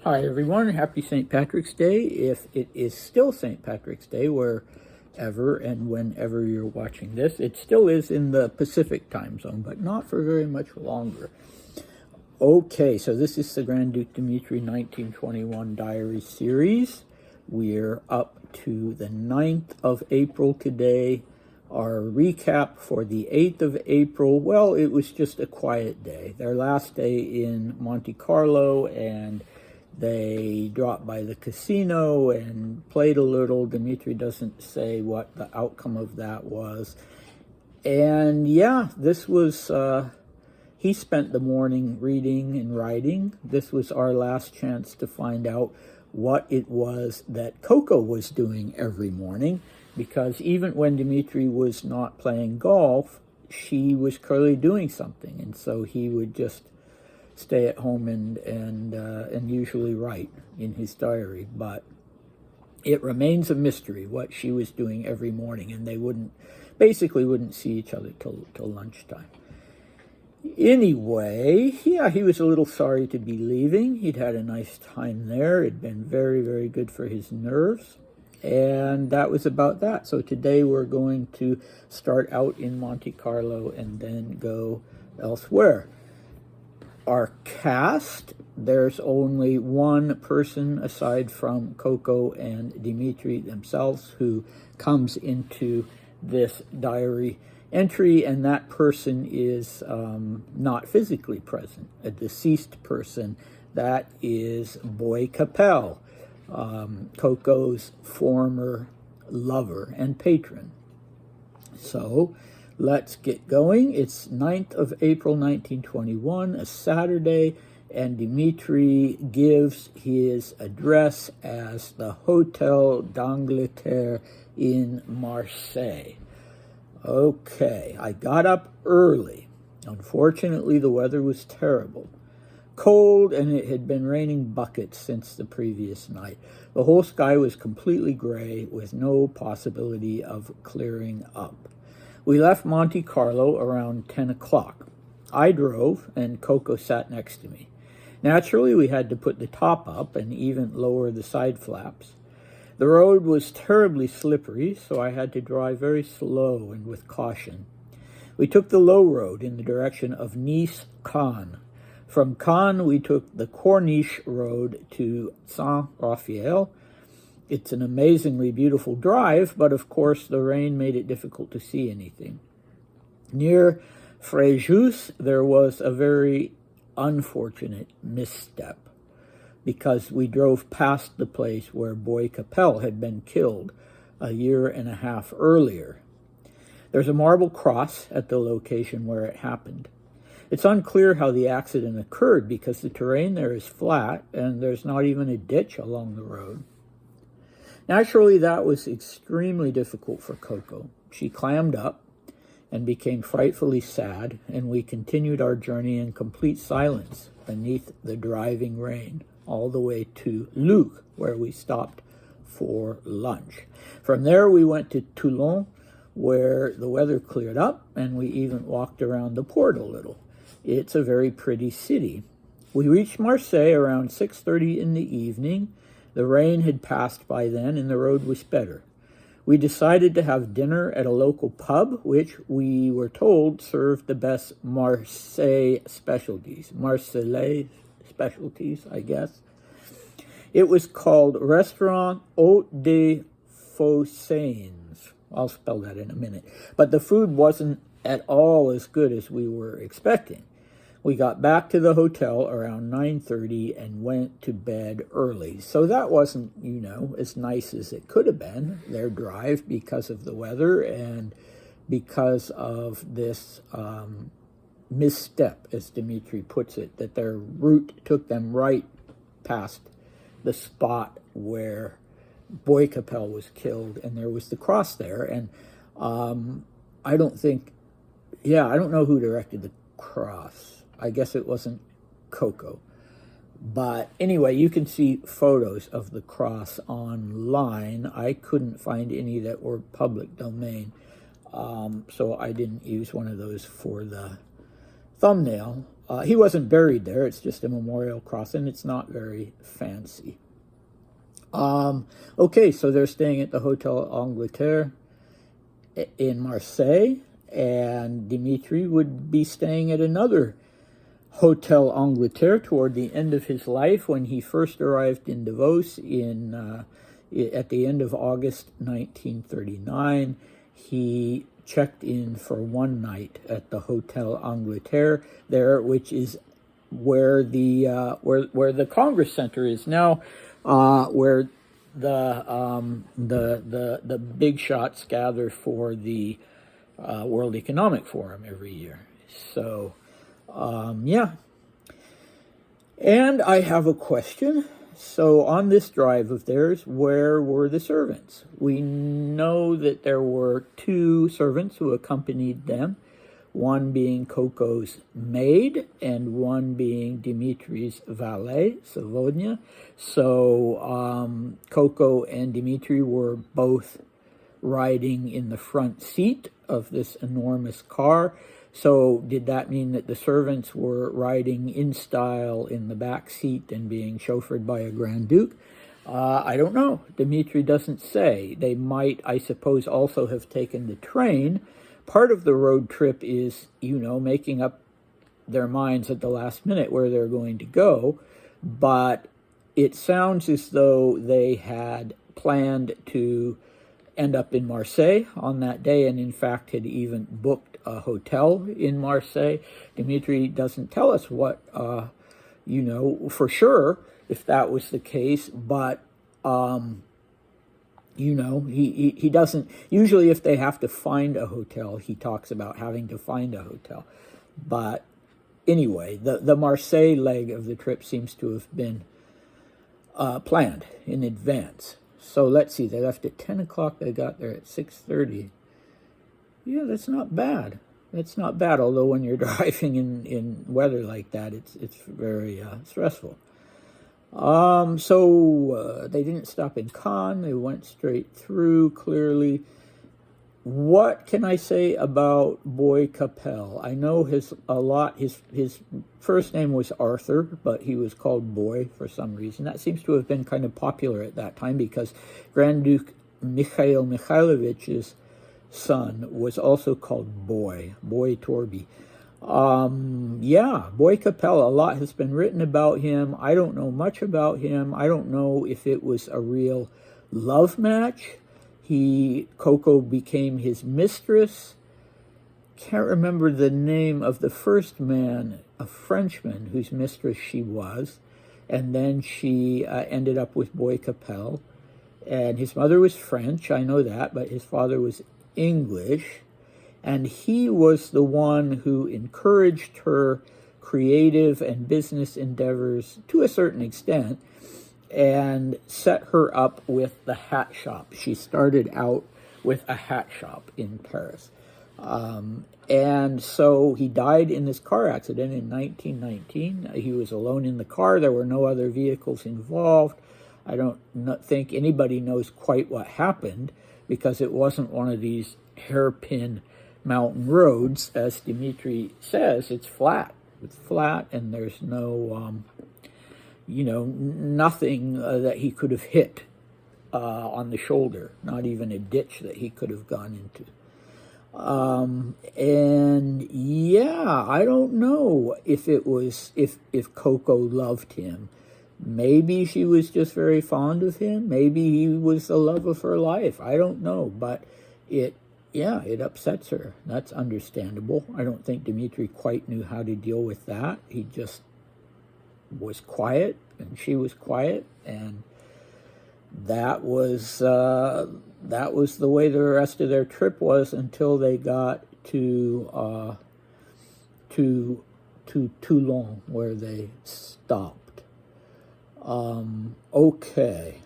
Hi everyone, happy St. Patrick's Day, if it is still St. Patrick's Day, wherever and whenever you're watching this. It still is in the Pacific time zone, but not for very much longer. Okay, so this is the Grand Duke Dmitri 1921 Diary Series. We're up to the 9th of April today. Our recap for the 8th of April, well, it was just a quiet day. Their last day in Monte Carlo, and they dropped by the casino and played a little. Dmitri doesn't say what the outcome of that was. And yeah, this was, he spent the morning reading and writing. This was our last chance to find out what it was that Coco was doing every morning, because even when Dmitri was not playing golf, she was clearly doing something. And so he would just stay at home and usually write in his diary. But it remains a mystery what she was doing every morning, and they basically wouldn't see each other till lunchtime. Anyway, yeah, he was a little sorry to be leaving. He'd had a nice time there. It'd been very, very good for his nerves. And that was about that. So today we're going to start out in Monte Carlo and then go elsewhere. Our cast, there's only one person aside from Coco and Dmitri themselves who comes into this diary entry, and that person is not physically present, a deceased person. That is Boy Capel, Coco's former lover and patron. So let's get going. It's 9th of April, 1921, a Saturday, and Dmitri gives his address as the Hotel d'Angleterre in Marseille. Okay, I got up early. Unfortunately, the weather was terrible. Cold, and it had been raining buckets since the previous night. The whole sky was completely gray, with no possibility of clearing up. We left Monte Carlo around 10 o'clock. I drove, and Coco sat next to me. Naturally, we had to put the top up and even lower the side flaps. The road was terribly slippery, so I had to drive very slow and with caution. We took the low road in the direction of Nice-Cannes. From Cannes, we took the Corniche road to Saint-Raphael. It's an amazingly beautiful drive, but of course the rain made it difficult to see anything. Near Fréjus, there was a very unfortunate misstep, because we drove past the place where Boy Capel had been killed a year and a half earlier. There's a marble cross at the location where it happened. It's unclear how the accident occurred, because the terrain there is flat and there's not even a ditch along the road. Naturally, that was extremely difficult for Coco. She clammed up and became frightfully sad, and we continued our journey in complete silence beneath the driving rain, all the way to Luc, where we stopped for lunch. From there, we went to Toulon, where the weather cleared up, and we even walked around the port a little. It's a very pretty city. We reached Marseille around 6:30 in the evening. The rain had passed by then, and the road was better. We decided to have dinner at a local pub, which we were told served the best Marseille specialties. Marseillais specialties, I guess. It was called Restaurant Haute des Phocéens. I'll spell that in a minute. But the food wasn't at all as good as we were expecting. We got back to the hotel around 9:30 and went to bed early. So that wasn't, as nice as it could have been, their drive, because of the weather and because of this misstep, as Dmitri puts it, that their route took them right past the spot where Boy Capel was killed, and there was the cross there. And I don't know who directed the cross. I guess it wasn't Coco. But anyway, you can see photos of the cross online. I couldn't find any that were public domain, so I didn't use one of those for the thumbnail. He wasn't buried there. It's just a memorial cross, and it's not very fancy. Okay, so they're staying at the Hotel Angleterre in Marseille, and Dmitri would be staying at another Hotel Angleterre toward the end of his life. When he first arrived in Davos at the end of August 1939, he checked in for one night at the Hotel Angleterre there, which is where the Congress Center is now, where the big shots gather for the World Economic Forum every year. So, yeah. And I have a question. So on this drive of theirs, where were the servants? We know that there were two servants who accompanied them, one being Coco's maid and one being Dmitri's valet, Savodnya. So Coco and Dmitri were both riding in the front seat of this enormous car. So did that mean that the servants were riding in style in the back seat and being chauffeured by a Grand Duke? I don't know. Dmitri doesn't say. They might, I suppose, also have taken the train. Part of the road trip is, making up their minds at the last minute where they're going to go. But it sounds as though they had planned to end up in Marseille on that day, and in fact had even booked a hotel in Marseille. Dmitri doesn't tell us what, for sure if that was the case, but, he doesn't, usually if they have to find a hotel, he talks about having to find a hotel. But anyway, the Marseille leg of the trip seems to have been planned in advance. So let's see, they left at 10 o'clock, they got there at 6:30. Yeah, that's not bad. That's not bad, although when you're driving in weather like that, it's very stressful. So they didn't stop in Cannes, they went straight through, clearly. What can I say about Boy Capel? I know his first name was Arthur, but he was called Boy for some reason. That seems to have been kind of popular at that time because Grand Duke Mikhail Mikhailovich's son was also called Boy Torby. Yeah, Boy Capel, a lot has been written about him. I don't know much about him. I don't know if it was a real love match. Coco became his mistress. Can't remember the name of the first man, a Frenchman whose mistress she was. And then she ended up with Boy Capel. And his mother was French, I know that, but his father was English. And he was the one who encouraged her creative and business endeavors to a certain extent, and set her up with the hat shop. She started out with a hat shop in Paris. And so he died in this car accident in 1919. He was alone in the car. There were no other vehicles involved. I don't think anybody knows quite what happened because it wasn't one of these hairpin mountain roads. As Dmitri says, it's flat. It's flat, and there's no nothing that he could have hit on the shoulder, not even a ditch that he could have gone into. And yeah, I don't know if Coco loved him. Maybe she was just very fond of him. Maybe he was the love of her life. I don't know, but it upsets her. That's understandable. I don't think Dmitri quite knew how to deal with that. He just was quiet, and she was quiet, and that was the way the rest of their trip was until they got to Toulon, where they stopped. Okay.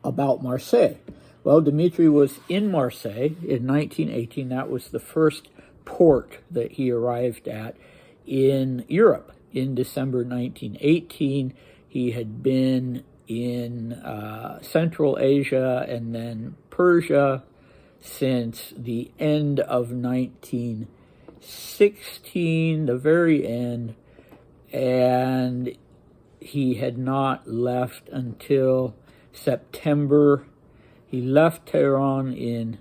About Marseille. Well, Dmitri was in Marseille in 1918. That was the first port that he arrived at in Europe. In December 1918, he had been in Central Asia and then Persia since the end of 1918. 16, the very end, and he had not left until September. He left Tehran in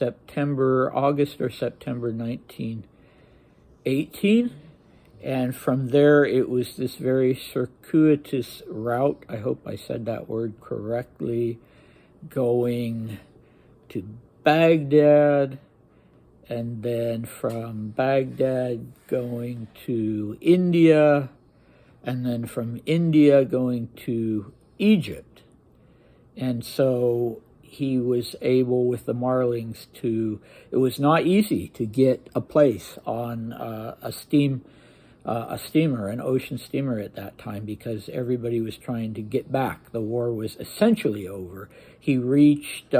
August or September 1918. And from there, it was this very circuitous route, I hope I said that word correctly, going to Baghdad, and then from Baghdad going to India, and then from India going to Egypt. And so he was able, with the Marlings, it was not easy to get a place on a steamer, an ocean steamer at that time, because everybody was trying to get back. The war was essentially over. He reached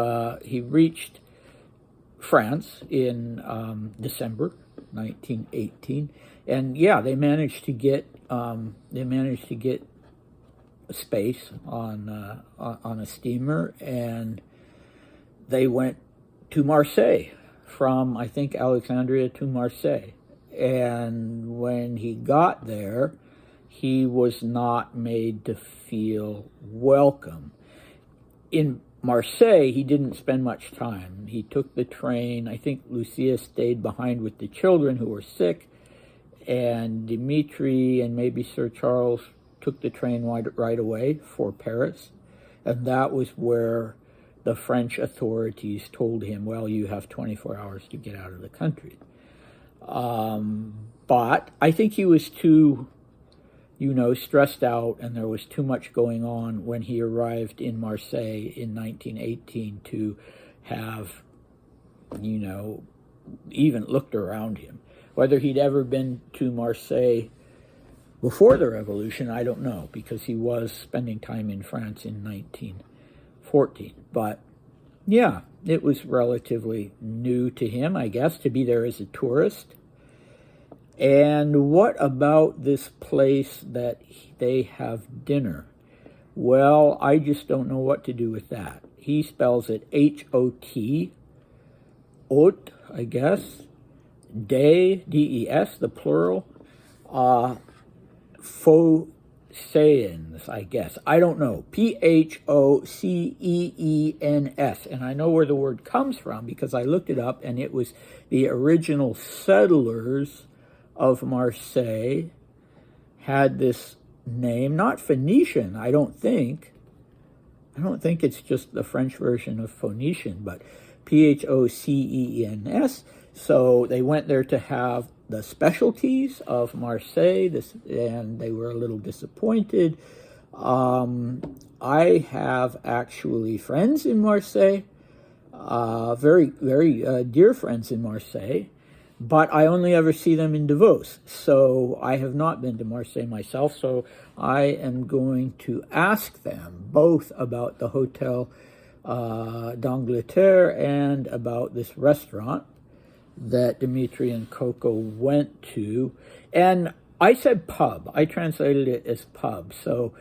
France in December 1918, and yeah, they managed to get space on a steamer, and they went to Marseille, from, I think, Alexandria to Marseille. And when he got there, he was not made to feel welcome. In Marseille, he didn't spend much time. He took the train. I think Lucia stayed behind with the children who were sick, and Dmitri and maybe Sir Charles took the train right away for Paris. And that was where the French authorities told him, well, you have 24 hours to get out of the country. But I think he was too, stressed out, and there was too much going on when he arrived in Marseille in 1918 to have, even looked around him. Whether he'd ever been to Marseille before the revolution, I don't know, because he was spending time in France in 1914. But yeah, it was relatively new to him, I guess, to be there as a tourist. And what about this place that they have dinner? Well, I just don't know what to do with that. He spells it H-O-T, Haute, I guess, Des, D-E-S, the plural, Phocéens, I guess. I don't know. P-H-O-C-E-E-N-S. And I know where the word comes from because I looked it up, and it was the original settlers of Marseille had this name, not Phoenician, I don't think. I don't think it's just the French version of Phoenician, but P-H-O-C-E-N-S. So they went there to have the specialties of Marseille, and they were a little disappointed. I have actually friends in Marseille, very, very dear friends in Marseille, but I only ever see them in Davos. So I have not been to Marseille myself, so I am going to ask them both about the Hotel d'Angleterre and about this restaurant that Dmitri and Coco went to. And I said pub. I translated it as pub. So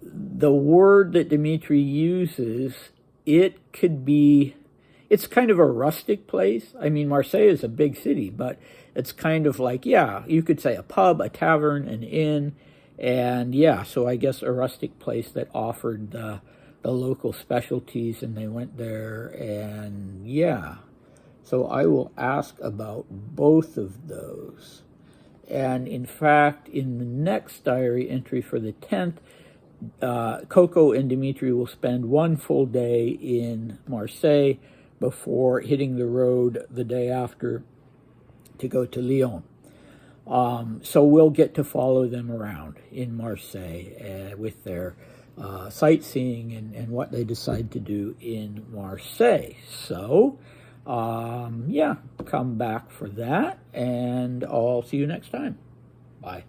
the word that Dmitri uses, it could be, it's kind of a rustic place. I mean, Marseille is a big city, but it's kind of like, yeah, you could say a pub, a tavern, an inn, and yeah, so I guess a rustic place that offered the local specialties, and they went there, and yeah. So I will ask about both of those. And in fact, in the next diary entry for the 10th, Coco and Dmitri will spend one full day in Marseille before hitting the road the day after to go to Lyon. So we'll get to follow them around in Marseille with their sightseeing and what they decide to do in Marseille. So, yeah, come back for that, and I'll see you next time. Bye.